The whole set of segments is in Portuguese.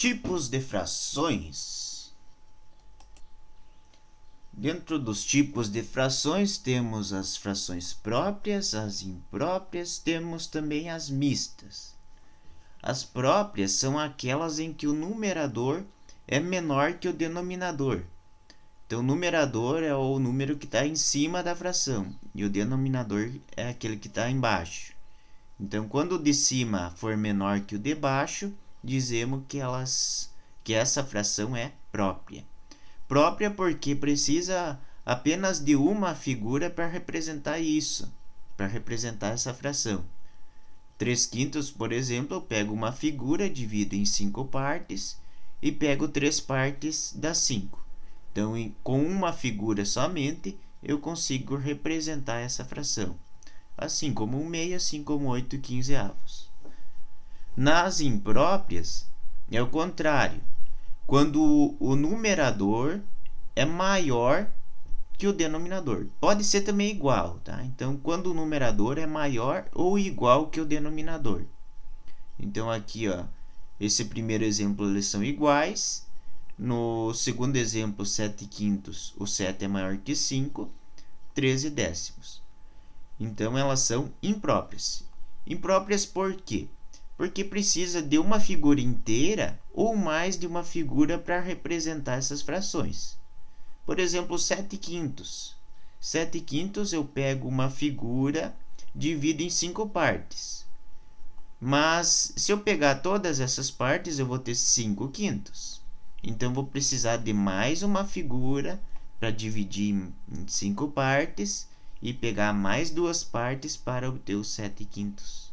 Tipos de frações. Dentro dos tipos de frações, temos as frações próprias, as impróprias, temos também as mistas. As próprias são aquelas em que o numerador é menor que o denominador. Então, o numerador é o número que está em cima da fração e o denominador é aquele que está embaixo. Então, quando o de cima for menor que o de baixo, dizemos que essa fração é própria. Própria porque precisa apenas de uma figura para representar isso, para representar essa fração. 3/5, por exemplo, eu pego uma figura, divido em 5 partes e pego 3 partes das 5. Então, com uma figura somente, eu consigo representar essa fração. Assim como 1/6, assim como 8/15. Nas impróprias, é o contrário. Quando o numerador é maior que o denominador. Pode ser também igual, tá? Então, quando o numerador é maior ou igual que o denominador. Então, aqui, ó, esse primeiro exemplo, eles são iguais. No segundo exemplo, 7/5, o 7 é maior que 5, 13/10. Então, elas são impróprias. Impróprias por quê? Porque precisa de uma figura inteira ou mais de uma figura para representar essas frações. Por exemplo, 7/5. 7/5 eu pego uma figura, divido em 5 partes. Mas, se eu pegar todas essas partes, eu vou ter 5/5. Então, vou precisar de mais uma figura para dividir em 5 partes e pegar mais 2 partes para obter os 7/5.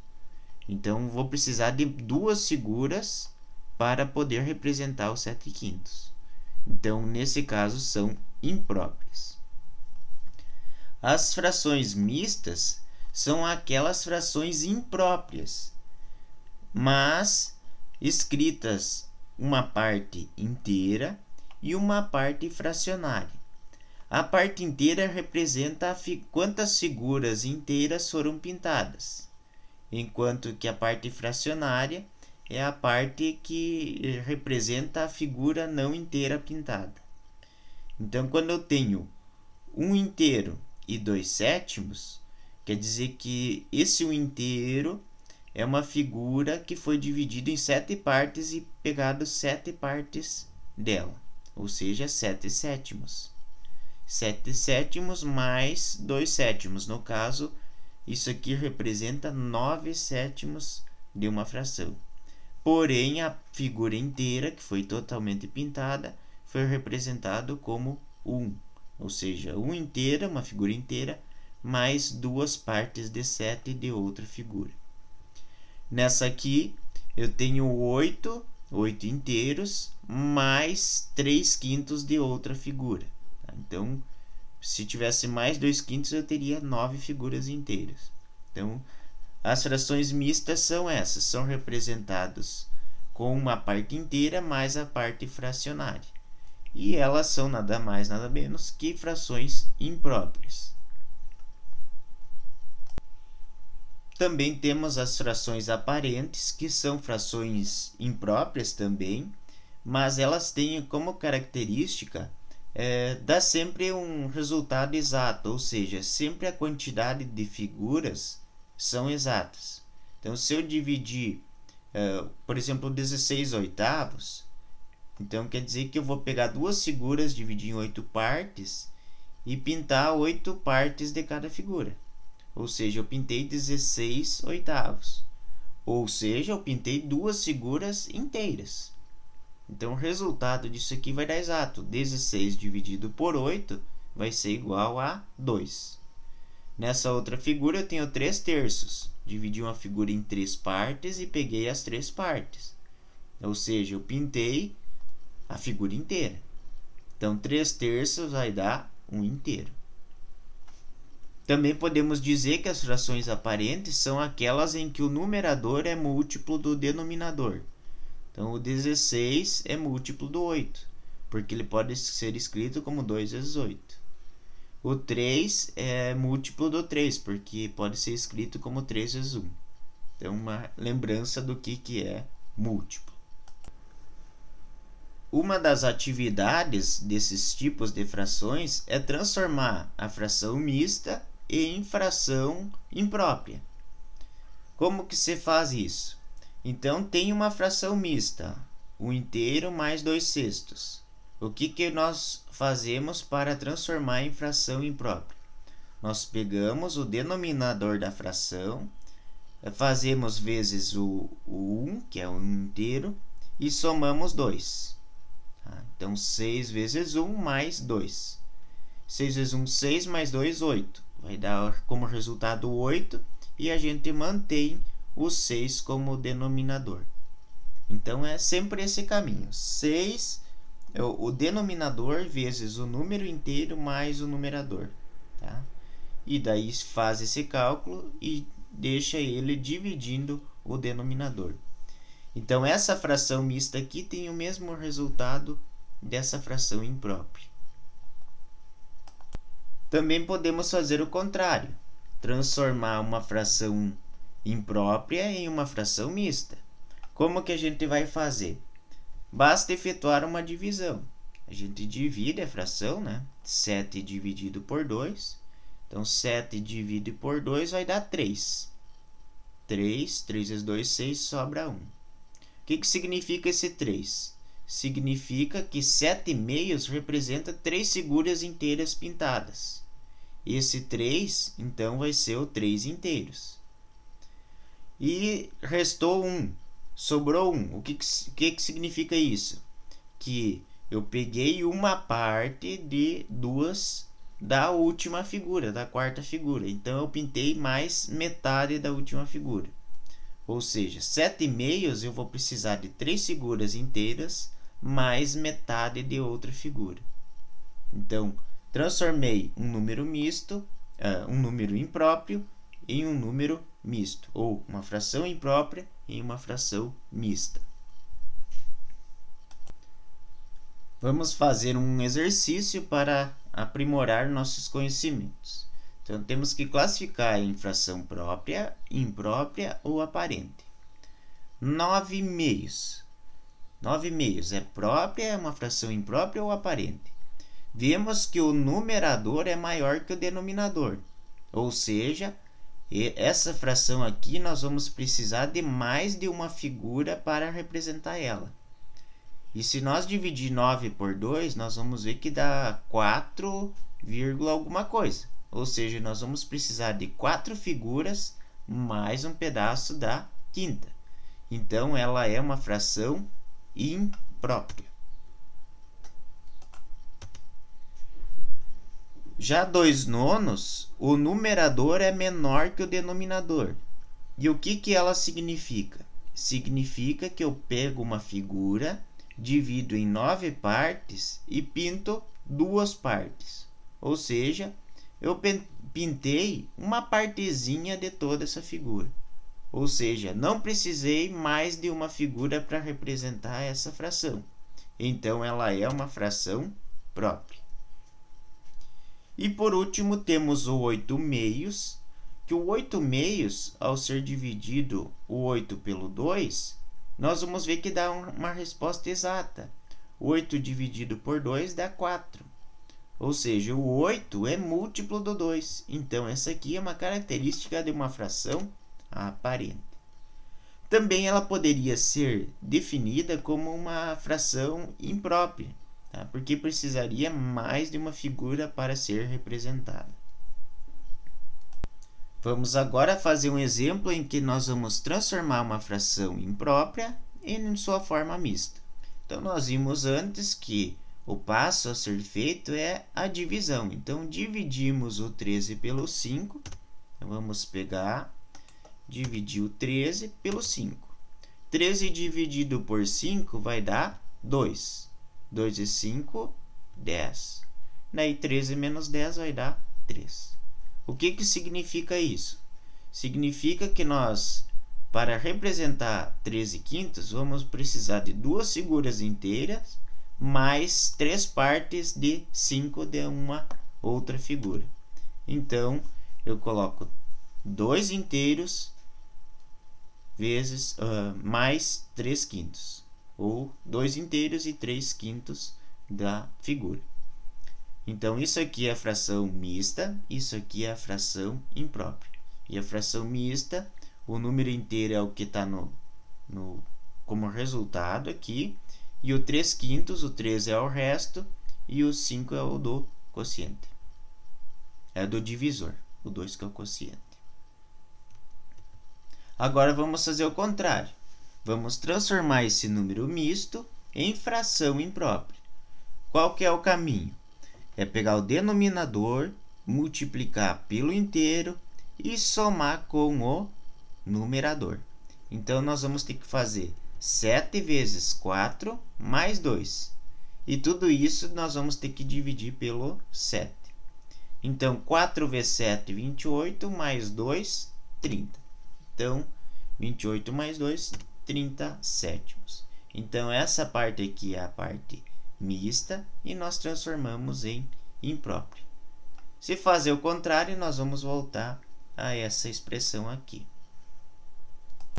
Então, vou precisar de 2 figuras para poder representar os 7/5. Então, nesse caso, são impróprias. As frações mistas são aquelas frações impróprias, mas escritas uma parte inteira e uma parte fracionária. A parte inteira representa quantas figuras inteiras foram pintadas, enquanto que a parte fracionária é a parte que representa a figura não inteira pintada. Então, quando eu tenho 1 inteiro e 2/7, quer dizer que esse 1 inteiro é uma figura que foi dividida em 7 partes e pegado 7 partes dela, ou seja, 7/7. 7/7 mais 2/7. No caso, isso aqui representa 9/7 de uma fração. Porém, a figura inteira, que foi totalmente pintada, foi representado como 1. Ou seja, 1 inteira, uma figura inteira, mais 2 partes de 7 de outra figura. Nessa aqui, eu tenho 8 inteiros, mais 3/5 de outra figura. Então, se tivesse mais 2/5, eu teria 9 figuras inteiras. Então, as frações mistas são essas, são representadas com uma parte inteira mais a parte fracionária. E elas são nada mais, nada menos que frações impróprias. Também temos as frações aparentes, que são frações impróprias também, mas elas têm como característica dar sempre um resultado exato, ou seja, sempre a quantidade de figuras são exatas. Então, se eu dividir, por exemplo, 16/8, então quer dizer que eu vou pegar 2 figuras, dividir em 8 partes e pintar 8 partes de cada figura. Ou seja, eu pintei 16/8. Ou seja, eu pintei 2 figuras inteiras. Então, o resultado disso aqui vai dar exato. 16 dividido por 8 vai ser igual a 2. Nessa outra figura, eu tenho 3/3. Dividi uma figura em 3 partes e peguei as 3 partes. Ou seja, eu pintei a figura inteira. Então, 3/3 vai dar 1 inteiro. Também podemos dizer que as frações aparentes são aquelas em que o numerador é múltiplo do denominador. Então, o 16 é múltiplo do 8, porque ele pode ser escrito como 2 vezes 8. O 3 é múltiplo do 3, porque pode ser escrito como 3 vezes 1. Então, uma lembrança do que é múltiplo. uma das atividades desses tipos de frações é transformar a fração mista em fração imprópria. Como que se faz isso? Então, tem uma fração mista, 1 inteiro mais 2 sextos. O que nós fazemos para transformar em fração imprópria? Nós pegamos o denominador da fração, fazemos vezes o 1, que é o 1 inteiro, e somamos 2. Então, 6 vezes 1 mais 2. 6 vezes 1, 6 mais 2, 8. Vai dar como resultado 8 e a gente mantém o 6 como denominador. Então, é sempre esse caminho. 6 é o denominador vezes o número inteiro mais o numerador. Tá? E daí faz esse cálculo e deixa ele dividindo o denominador. Então, essa fração mista aqui tem o mesmo resultado dessa fração imprópria. Também podemos fazer o contrário, transformar uma fração imprópria em uma fração mista. Como que a gente vai fazer? Basta efetuar uma divisão. A gente divide a fração, né? 7 dividido por 2. Então, 7 dividido por 2 vai dar 3. 3 vezes 2, 6, sobra 1. O que significa esse 3? Significa que 7 meios representa 3 figuras inteiras pintadas. Esse 3, então, vai ser o 3 inteiros. E restou 1. Sobrou 1. O que significa isso? Que eu peguei uma parte de duas da última figura, da quarta figura. Então, eu pintei mais metade da última figura. Ou seja, 7 meios eu vou precisar de 3 figuras inteiras mais metade de outra figura. Então, transformei um número misto, um número impróprio, em um número misto, ou uma fração imprópria em uma fração mista. Vamos fazer um exercício para aprimorar nossos conhecimentos. Então, temos que classificar em fração própria, imprópria ou aparente. 9 meios. 9 meios é própria, é uma fração imprópria ou aparente? Vemos que o numerador é maior que o denominador. Ou seja, essa fração aqui nós vamos precisar de mais de uma figura para representar ela. E se nós dividir 9 por 2, nós vamos ver que dá 4, alguma coisa. Ou seja, nós vamos precisar de 4 figuras mais um pedaço da quinta. Então, ela é uma fração imprópria. Já 2 nonos, o numerador é menor que o denominador. E o que ela significa? Significa que eu pego uma figura, divido em 9 partes e pinto 2 partes. Ou seja, eu pintei uma partezinha de toda essa figura. Ou seja, não precisei mais de uma figura para representar essa fração. Então, ela é uma fração própria. E por último, temos o 8 meios, que o 8 meios, ao ser dividido o 8 pelo 2, nós vamos ver que dá uma resposta exata. 8 dividido por 2 dá 4. Ou seja, o 8 é múltiplo do 2. Então, essa aqui é uma característica de uma fração aparente. Também ela poderia ser definida como uma fração imprópria, tá? Porque precisaria mais de uma figura para ser representada. Vamos agora fazer um exemplo em que nós vamos transformar uma fração imprópria em sua forma mista. Então, nós vimos antes que o passo a ser feito é a divisão. Então, dividimos o 13 pelo 5. Então, vamos pegar, dividir o 13 pelo 5. 13 dividido por 5 vai dar 2. 2 e 5, 10. Daí, 13 menos 10 vai dar 3. O que significa isso? Significa que nós, para representar 13 quintos, vamos precisar de 2 figuras inteiras mais 3 partes de 5 de uma outra figura. Então, eu coloco 2 inteiros vezes mais 3 quintos. ou 2 inteiros e 3/5 da figura. Então, isso aqui é a fração mista, isso aqui é a fração imprópria. E a fração mista, o número inteiro é o que está como resultado aqui, e o 3/5, o 3 é o resto, e o 5 é o do quociente. É do divisor, o 2 que é o quociente. Agora vamos fazer o contrário. Vamos transformar esse número misto em fração imprópria. Qual que é o caminho? É pegar o denominador, multiplicar pelo inteiro e somar com o numerador. Então, nós vamos ter que fazer 7 vezes 4 mais 2. E tudo isso nós vamos ter que dividir pelo 7. Então, 4 vezes 7, 28, mais 2, 30. Então, 28 mais 2, 30 sétimos. Então, essa parte aqui é a parte mista e nós transformamos em imprópria. Se fazer o contrário, nós vamos voltar a essa expressão aqui.